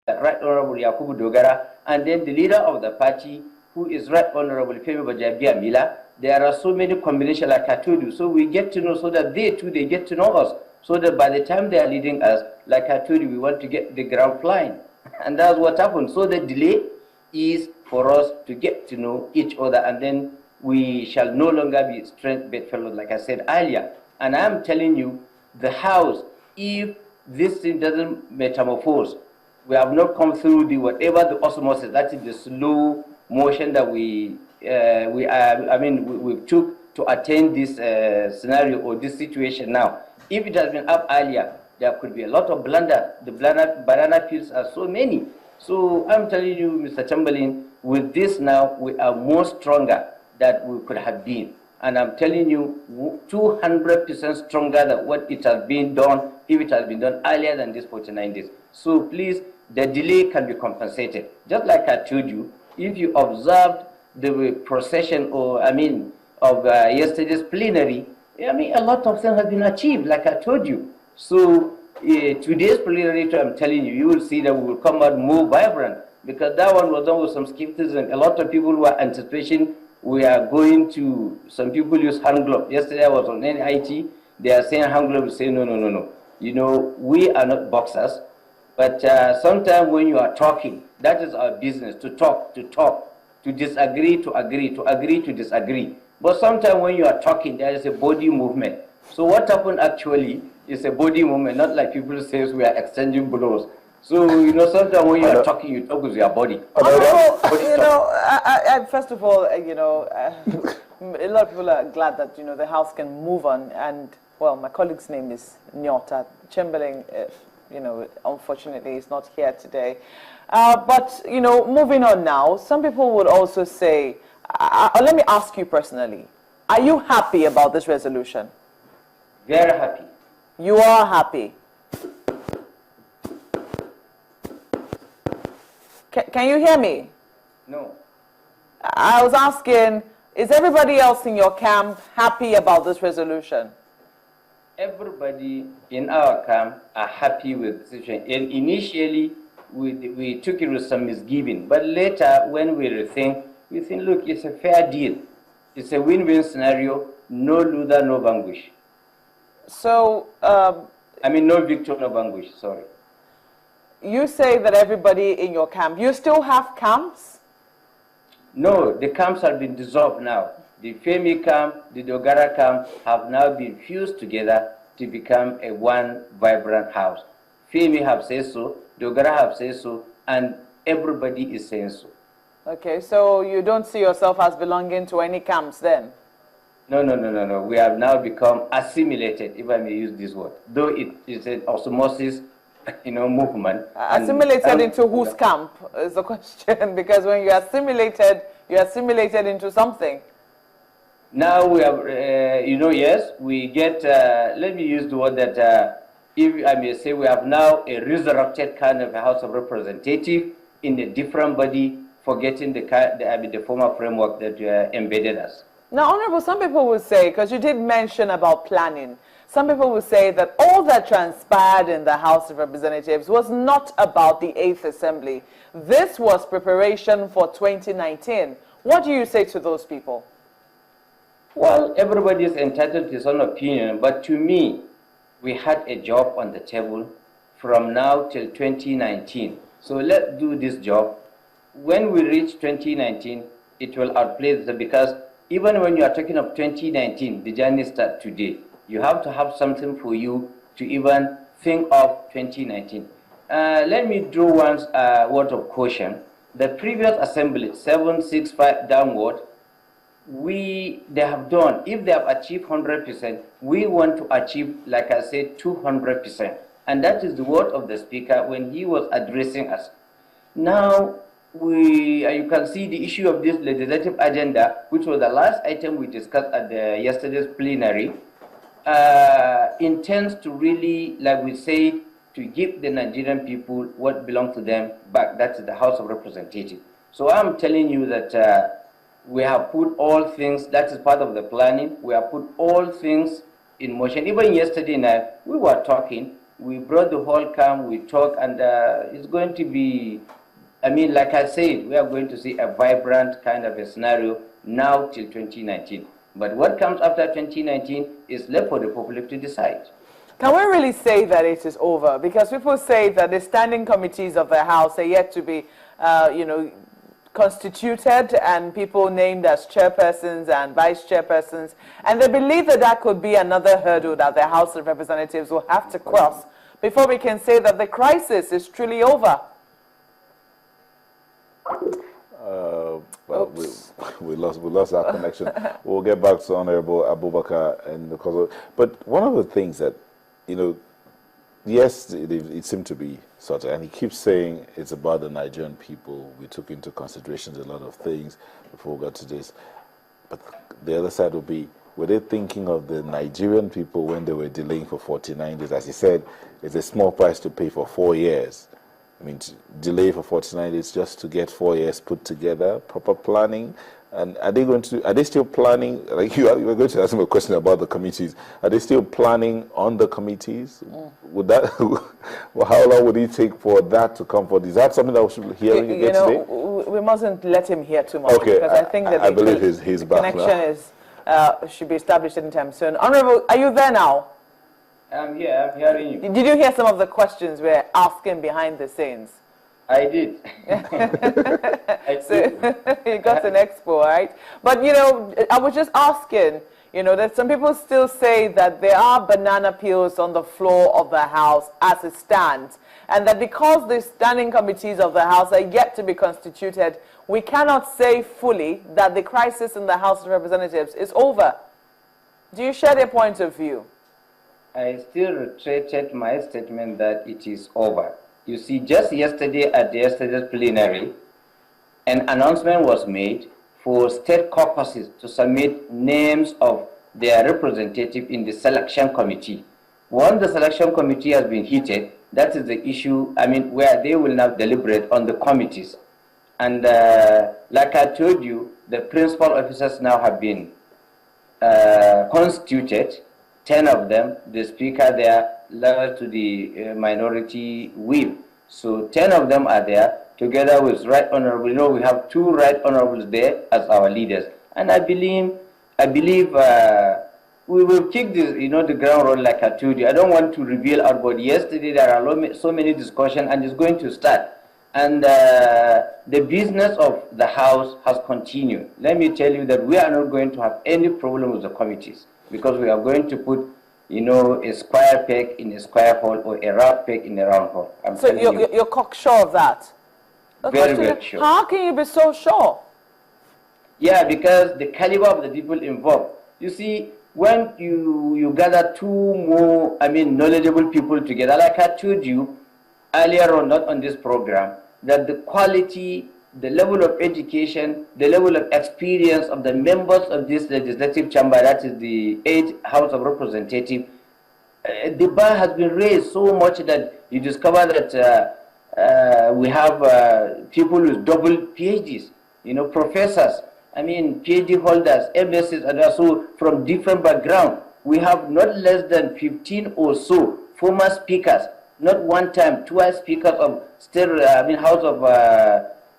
Right Honorable Yakubu Dogara, and then the leader of the party, who is Right Honorable Femi Bajabia Mila. There are so many combinations like I told you. So we get to know, so that they too, they get to know us. So that by the time they are leading us, like I told you, we want to get the ground flying. And that's what happened. So the delay is for us to get to know each other, and then we shall no longer be strength bedfellows, like I said earlier. And I'm telling you, the house, if this thing doesn't metamorphose, we have not come through the whatever the osmosis, that is the slow motion that we took to attain this scenario or this situation now. If it has been up earlier, there could be a lot of blunder. The banana fields are so many. So I'm telling you, Mr. Chamberlain, with this now, we are more stronger than we could have been. And I'm telling you, 200% stronger than what it has been done, if it has been done earlier than this 49 days. So please, the delay can be compensated. Just like I told you, if you observed the procession, of yesterday's plenary, a lot of things have been achieved, like I told you. So today's plenary, I'm telling you, you will see that we will come out more vibrant, because that one was done with some skepticism. A lot of people were anticipating we are going to, some people use hand glove. Yesterday I was on NIT, they are saying hand glove, we say no. We are not boxers, but sometimes when you are talking, that is our business, to talk, to disagree, to agree, to agree, to disagree. But sometimes when you are talking, there is a body movement. So what happened actually is a body movement, not like people say we are exchanging blows. So, sometimes when you are talking, you talk with your body. First of all, a lot of people are glad that, the House can move on. And, well, my colleague's name is Nyota Chamberlain. Unfortunately, is not here today. But, moving on now, some people would also say, let me ask you personally, are you happy about this resolution? Very happy. You are happy? Can you hear me? No. I was asking, is everybody else in your camp happy about this resolution? Everybody in our camp are happy with the situation. And initially, we took it with some misgiving. But later, when we rethink, we think, look, it's a fair deal. It's a win-win scenario. No loser, no vanquish. So... no victor, no vanquish, sorry. You say that everybody in your camp, you still have camps? No, the camps have been dissolved now. The Femi camp, the Dogara camp have now been fused together to become a one vibrant house. Femi have said so, Dogara have said so, and everybody is saying so. Okay, so you don't see yourself as belonging to any camps then? No. We have now become assimilated, if I may use this word. Though it is an osmosis, movement. Assimilated into whose camp is the question? Because when you are assimilated into something. Now we have, yes, we get, let me use the word that, if I may say, we have now a resurrected kind of a House of Representatives in a different body, forgetting the former framework that embedded us. Now, Honorable, some people will say, because you did mention about planning, some people will say that all that transpired in the House of Representatives was not about the 8th Assembly. This was preparation for 2019. What do you say to those people? Well, everybody is entitled to his own opinion, but to me, we had a job on the table from now till 2019. So let's do this job. When we reach 2019, it will outplay this, because even when you are talking of 2019, the journey starts today. You have to have something for you to even think of 2019. Let me draw one word of caution. The previous assembly, 765 downward, they have done, if they have achieved 100%, we want to achieve, like I said, 200%. And that is the word of the speaker when he was addressing us. Now, you can see the issue of this legislative agenda, which was the last item we discussed at yesterday's plenary, intends to really, like we say, to give the Nigerian people what belongs to them back. That's the House of Representatives. So I'm telling you that we have put all things, that is part of the planning, we have put all things in motion. Even yesterday night, we were talking, We brought the whole camp, we talk, and it's going to be, I mean, like I said, we are going to see a vibrant kind of a scenario now till 2019. But what comes after 2019 is left for the public to decide. Can we really say that it is over? Because people say that the standing committees of the House are yet to be, constituted, and people named as chairpersons and vice chairpersons, and they believe that that could be another hurdle that the House of Representatives will have to cross before we can say that the crisis is truly over. Well, we lost our connection. We'll get back to Honorable Abubakar, and but one of the things that, yes, it seemed to be sorted, and he keeps saying it's about the Nigerian people. We took into consideration a lot of things before we got to this. But the other side would be, were they thinking of the Nigerian people when they were delaying for 49 days? As he said, it's a small price to pay for 4 years. I mean, to delay for 49 days just to get 4 years put together, proper planning. And are they still planning, like you were going to ask me a question about the committees, are they still planning on the committees? Would that, well, how long would it take for that to come forward? Is that something that we should be hearing again today? We mustn't let him hear too much, okay, because I think that I believe he's the back connection now. should be established anytime soon. Honorable, are you there now? I'm here, I'm hearing you. Did you hear some of the questions we're asking behind the scenes? I did. I So did. you got an expo, right? But, I was just asking, that some people still say that there are banana peels on the floor of the House as it stands, and that because the standing committees of the House are yet to be constituted, we cannot say fully that the crisis in the House of Representatives is over. Do you share their point of view? I still reiterated my statement that it is over. You see, just yesterday at yesterday's plenary, an announcement was made for state caucuses to submit names of their representative in the selection committee. Once the selection committee has been heated, that is the issue, where they will now deliberate on the committees. And like I told you, the principal officers now have been constituted, 10 of them, the speaker there, left to the minority whip. So 10 of them are there, together with Right Honorable. We have 2 Right Honorables there as our leaders. And I believe we will kick this, the ground roll like I told you. I don't want to reveal out, but yesterday there are so many discussions, and it's going to start. And the business of the House has continued. Let me tell you that we are not going to have any problem with the committees, because we are going to put, a square peg in a square hole, or a round peg in a round hole. So you're cocksure of that? Very sure. How can you be so sure? Yeah, because the caliber of the people involved. You see, when you gather 2 more, knowledgeable people together, like I told you earlier on, not on this program, that the quality, the level of education, the level of experience of the members of this legislative chamber, that is the 8th House of Representatives, the bar has been raised so much that you discover that we have people with double PhDs, professors, PhD holders, MScs, and also from different backgrounds. We have not less than 15 or so former speakers, not one time, twice speakers of House of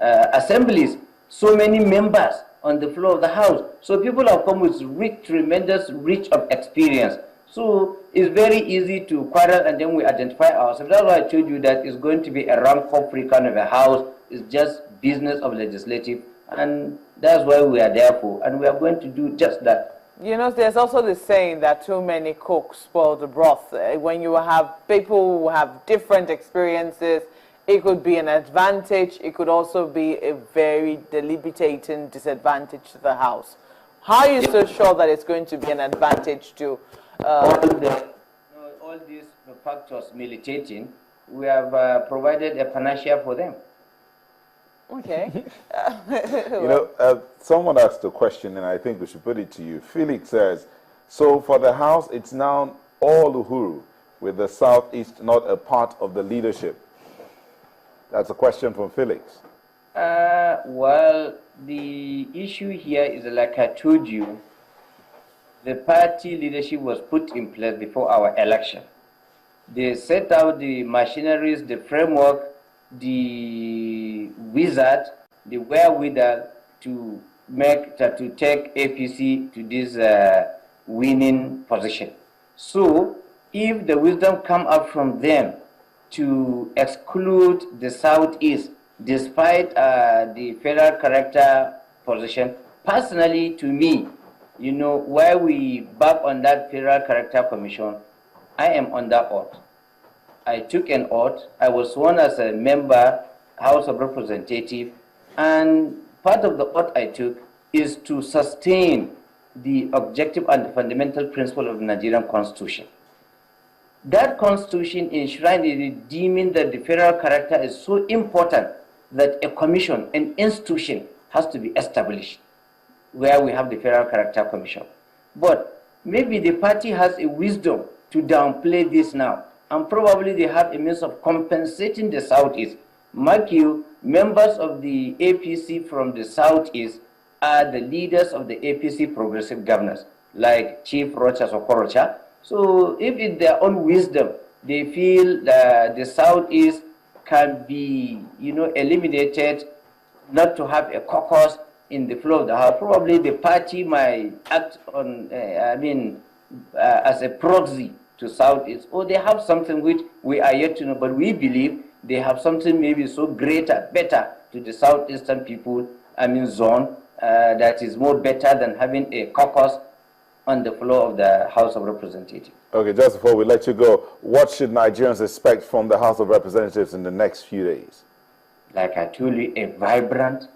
assemblies, so many members on the floor of the House. So people have come with tremendous reach of experience. So it's very easy to quarrel, and then we identify ourselves. That's why I told you that it's going to be a rank-free kind of a House. It's just business of legislative, and that's why we are there for, and we are going to do just that. There's also the saying that too many cooks spoil the broth. When you have people who have different experiences, it could be an advantage. It could also be a very debilitating disadvantage to the House. How are you so sure that it's going to be an advantage to all these factors militating? We have provided a panacea for them. Okay. Someone asked a question, and I think we should put it to you. Felix says, so for the House, it's now all Uhuru, with the Southeast not a part of the leadership. That's a question from Felix. Well, the issue here is, like I told you, the party leadership was put in place before our election. They set out the machineries, the framework, the wizard, the wherewithal to take APC to this winning position. So if the wisdom come up from them to exclude the Southeast, despite the federal character position, personally to me, you know, why we back on that federal character commission, I am on that oath. I took an oath. I was sworn as a member, House of Representatives, and part of the oath I took is to sustain the objective and fundamental principle of the Nigerian Constitution. That Constitution enshrined in deeming that the federal character is so important that a commission, an institution, has to be established where we have the federal character commission. But maybe the party has a wisdom to downplay this now, and probably they have a means of compensating the Southeast. Mark you, members of the APC from the Southeast are the leaders of the APC progressive governors, like Chief Rocha Sokorocha. So if in their own wisdom, they feel that the Southeast can be, you know, eliminated, not to have a caucus in the flow of the House, probably the party might act on, as a proxy to Southeast, or they have something which we are yet to know, but we believe they have something maybe so greater, better to the Southeastern people, zone, that is more better than having a caucus on the floor of the House of Representatives. Okay, just before we let you go, what should Nigerians expect from the House of Representatives in the next few days? Like I told you, a vibrant,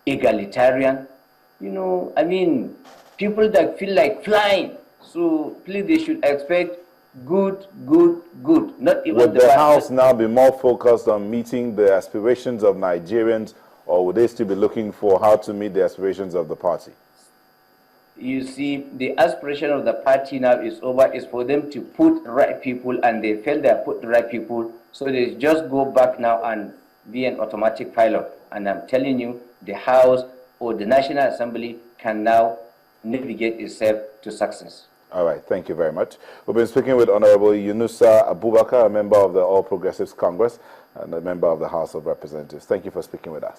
egalitarian, people that feel like flying. So please, they should expect good, not even would the House now be more focused on meeting the aspirations of Nigerians, or would they still be looking for how to meet the aspirations of the party? You see, the aspiration of the party now is over, is for them to put the right people, and they feel they have put the right people, so they just go back now and be an automatic pilot. And I'm telling you, the House or the National Assembly can now navigate itself to success. All right, thank you very much. We've been speaking with Honorable Yunusa Abubakar, a member of the All Progressives Congress and a member of the House of Representatives. Thank you for speaking with us.